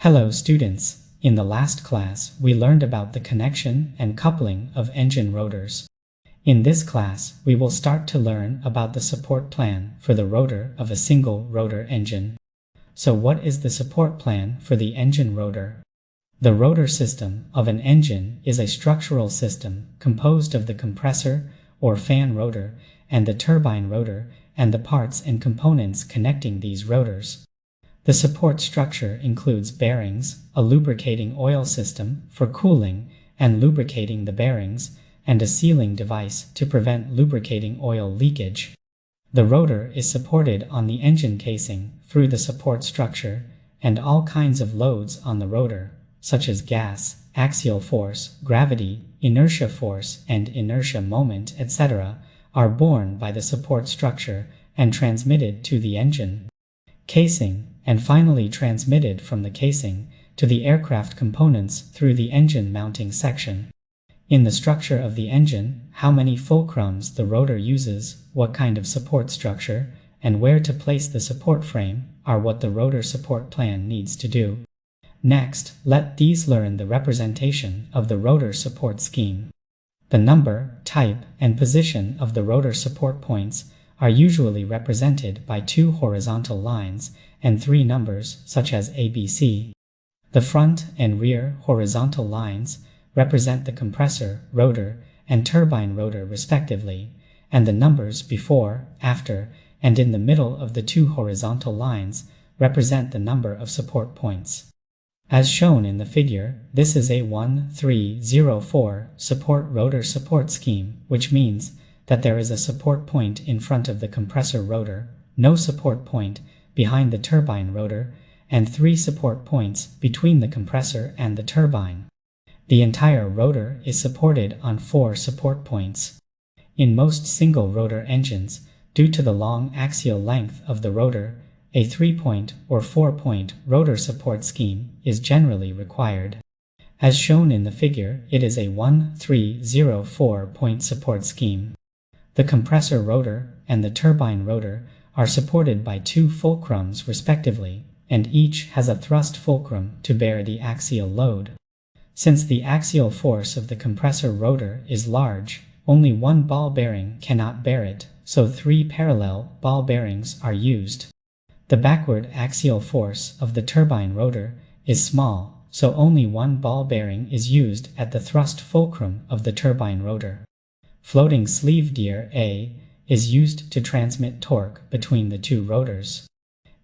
Hello students, in the last class we learned about the connection and coupling of engine rotors. In this class we will start to learn about the support plan for the rotor of a single rotor engine. So what is the support plan for the engine rotor? The rotor system of an engine is a structural system composed of the compressor or fan rotor and the turbine rotor and the parts and components connecting these rotors. The support structure includes bearings, a lubricating oil system for cooling and lubricating the bearings, and a sealing device to prevent lubricating oil leakage. The rotor is supported on the engine casing through the support structure, and all kinds of loads on the rotor, such as gas, axial force, gravity, inertia force, and inertia moment, etc., are borne by the support structure and transmitted to the engine casing, and finally transmitted from the casing to the aircraft components through the engine mounting section. In the structure of the engine, how many fulcrums the rotor uses, what kind of support structure, and where to place the support frame are what the rotor support plan needs to do. Next, let these learn the representation of the rotor support scheme. The number, type, and position of the rotor support points are usually represented by two horizontal lines and three numbers such as ABC. The front and rear horizontal lines represent the compressor, rotor, and turbine rotor respectively, and the numbers before, after, and in the middle of the two horizontal lines represent the number of support points. As shown in the figure, this is a 1304 support rotor support scheme, which means that there is a support point in front of the compressor rotor, no support point behind the turbine rotor, and three support points between the compressor and the turbine. The entire rotor is supported on four support points. In most single rotor engines, due to the long axial length of the rotor, a 3-point or 4-point rotor support scheme is generally required. As shown in the figure, it is a 1304-point support scheme. The compressor rotor and the turbine rotor are supported by two fulcrums respectively, and each has a thrust fulcrum to bear the axial load. Since the axial force of the compressor rotor is large, only one ball bearing cannot bear it, so three parallel ball bearings are used. The backward axial force of the turbine rotor is small, so only one ball bearing is used at the thrust fulcrum of the turbine rotor. Floating sleeve gear A is used to transmit torque between the two rotors.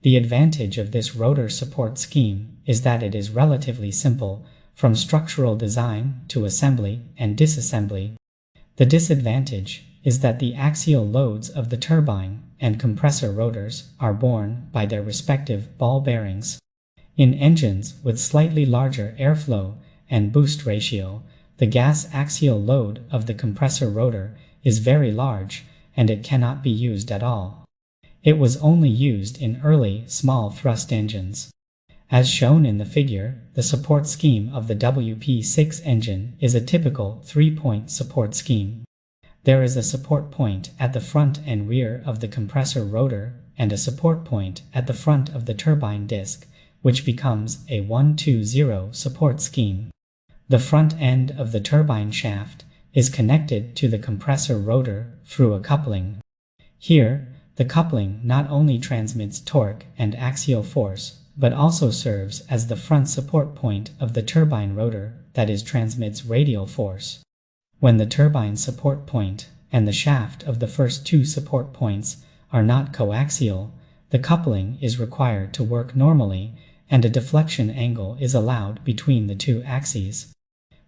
The advantage of this rotor support scheme is that it is relatively simple from structural design to assembly and disassembly. The disadvantage is that the axial loads of the turbine and compressor rotors are borne by their respective ball bearings. In engines with slightly larger airflow and boost ratio, the gas axial load of the compressor rotor is very large and it cannot be used at all. It was only used in early small thrust engines. As shown in the figure, the support scheme of the WP6 engine is a typical 3-point support scheme. There is a support point at the front and rear of the compressor rotor and a support point at the front of the turbine disc, which becomes a 1-2-0 support scheme. The front end of the turbine shaft is connected to the compressor rotor through a coupling. Here, the coupling not only transmits torque and axial force, but also serves as the front support point of the turbine rotor, that is, transmits radial force. When the turbine support point and the shaft of the first two support points are not coaxial, the coupling is required to work normally, and a deflection angle is allowed between the two axes.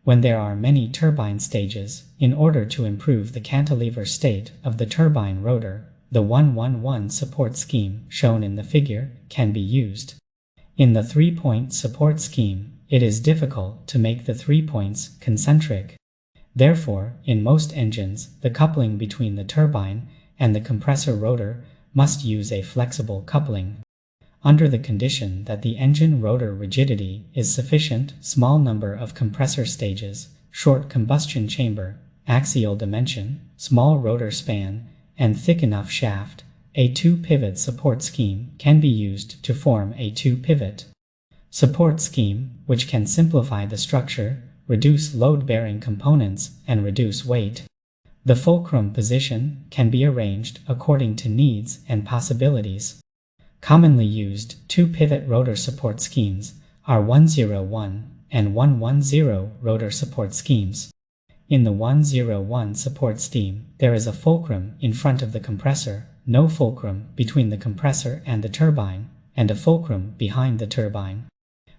When there are many turbine stages, in order to improve the cantilever state of the turbine rotor, the 1-1-1 support scheme shown in the figure can be used. In the 3-point support scheme, it is difficult to make the 3 points concentric. Therefore, in most engines, the coupling between the turbine and the compressor rotor must use a flexible coupling. Under the condition that the engine rotor rigidity is sufficient, small number of compressor stages, short combustion chamber, axial dimension, small rotor span, and thick enough shaft, a 2-pivot support scheme can be used to form a 2-pivot Support scheme, which can simplify the structure, reduce load-bearing components, and reduce weight. The fulcrum position can be arranged according to needs and possibilities. Commonly used two-pivot rotor support schemes are 101 and 110 rotor support schemes. In the 101 support scheme, there is a fulcrum in front of the compressor, no fulcrum between the compressor and the turbine, and a fulcrum behind the turbine.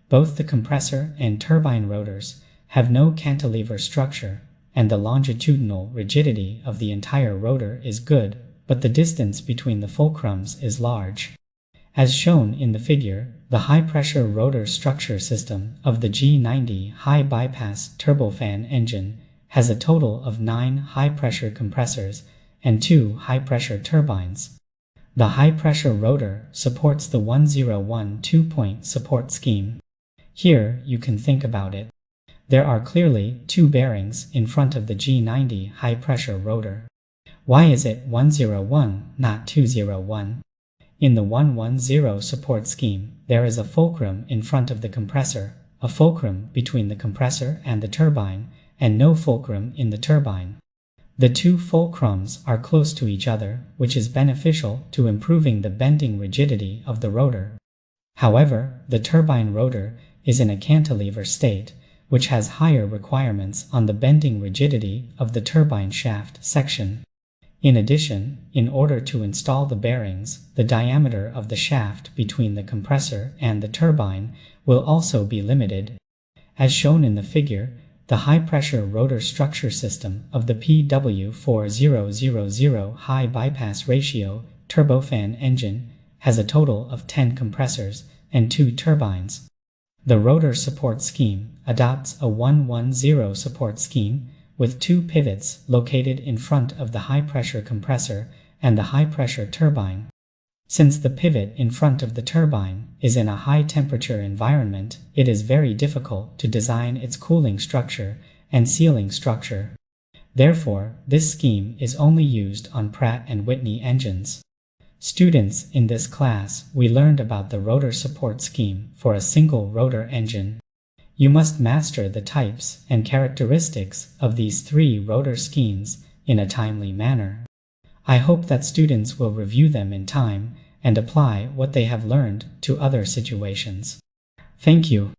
Both the compressor and turbine rotors have no cantilever structure, and the longitudinal rigidity of the entire rotor is good, but the distance between the fulcrums is large. As shown in the figure, the high-pressure rotor structure system of the G90 high-bypass turbofan engine has a total of 9 high-pressure compressors and 2 high-pressure turbines. The high-pressure rotor supports the 101 two-point support scheme. Here you can think about it. There are clearly 2 bearings in front of the G90 high-pressure rotor. Why is it 101, not 201? In the 110 support scheme, there is a fulcrum in front of the compressor, a fulcrum between the compressor and the turbine, and no fulcrum in the turbine. The 2 fulcrums are close to each other, which is beneficial to improving the bending rigidity of the rotor. However, the turbine rotor is in a cantilever state, which has higher requirements on the bending rigidity of the turbine shaft section. In addition, in order to install the bearings, the diameter of the shaft between the compressor and the turbine will also be limited. As shown in the figure, the high-pressure rotor structure system of the PW4000 high-bypass ratio turbofan engine has a total of 10 compressors and 2 turbines. The rotor support scheme adopts a 110 support scheme with 2 pivots located in front of the high-pressure compressor and the high-pressure turbine. Since the pivot in front of the turbine is in a high-temperature environment, it is very difficult to design its cooling structure and sealing structure. Therefore, this scheme is only used on Pratt & Whitney engines. Students, in this class, we learned about the rotor support scheme for a single rotor engine. You must master the types and characteristics of these 3 rotor schemes in a timely manner. I hope that students will review them in time and apply what they have learned to other situations. Thank you.